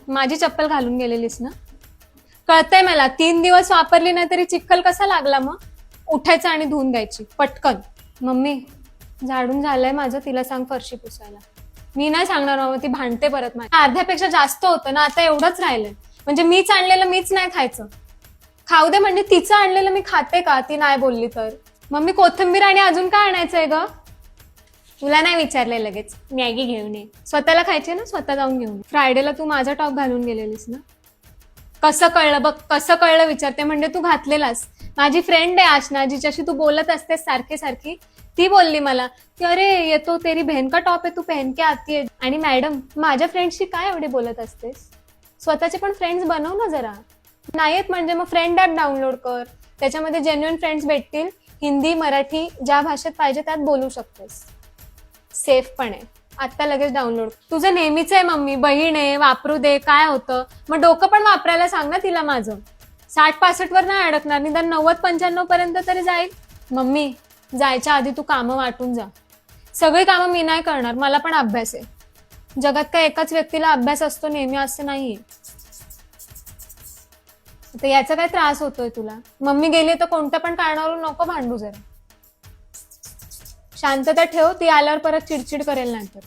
माझी चप्पल घालून गेलेलीस ना? कळतंय मला, 3 दिवस वापरली नाही तरी चिखल कसा लागला मग? उठायचं आणि धुवून द्यायची पटकन. मम्मी, झाडून झालंय माझं, तिला सांग फरशी पुसायला. मी नाही सांगणार मामा, ती भांडते परत. माझ्या अर्ध्यापेक्षा जास्त होतं ना, आता एवढंच राहिलंय. म्हणजे मीच आणलेलं मीच नाही खायचं. खाऊ दे म्हणजे तिचं आणलेलं मी खाते का, ती नाही बोलली तर? मम्मी, कोथिंबीर आणि अजून काय आणायचंय ग? तुला नाही विचारलंय, लगेच मॅगी घेऊन ये. स्वतःला खायची ना, स्वतः जाऊन घेऊन ये. फ्रायडेला तू माझा टॉप घालून गेलेलीस ना? कसं कळलं बघ, कसं कळलं विचारते. म्हणजे तू घातलेलास. माझी फ्रेंड आहे आशना, जिच्याशी तू बोलत असतेस सारखी सारखी, ती बोलली मला की अरे ये तो तेरी बहन का टॉप आहे, तू पहन के आती है. आणि मॅडम, माझ्या फ्रेंड्सशी काय एवढे बोलत असतेस? स्वतःचे पण फ्रेंड्स बनव ना जरा. नाहीत म्हणजे मग फ्रेंड ॲप डाउनलोड कर. त्याच्यामध्ये जेन्युइन फ्रेंड्स भेटतील. हिंदी, मराठी, ज्या भाषेत पाहिजे त्यात बोलू शकतेस. सेफ पण आहे. आता लगेच डाउनलोड. तुझं नेहमीच आहे मम्मी, बहीण आहे, वापरू दे, काय होतं. मग डोकं पण वापरायला सांग ना तिला माझं. 60-65 वर नाही अडकणार, निदान 90-95 पर्यंत तरी जाईल. मम्मी, जायच्या आधी तू कामं वाटून जा. सगळी कामं मी नाही करणार, मला पण अभ्यास आहे. जगात काय एकाच व्यक्तीला अभ्यास असतो नेहमी असं नाहीये. तर याचा काय त्रास होतोय तुला? मम्मी गेली तर कोणत्या पण कारणावरून नको भांडू जरा. शांतता ठेव, ती आल्यावर परत चिडचिड करेल नंतर.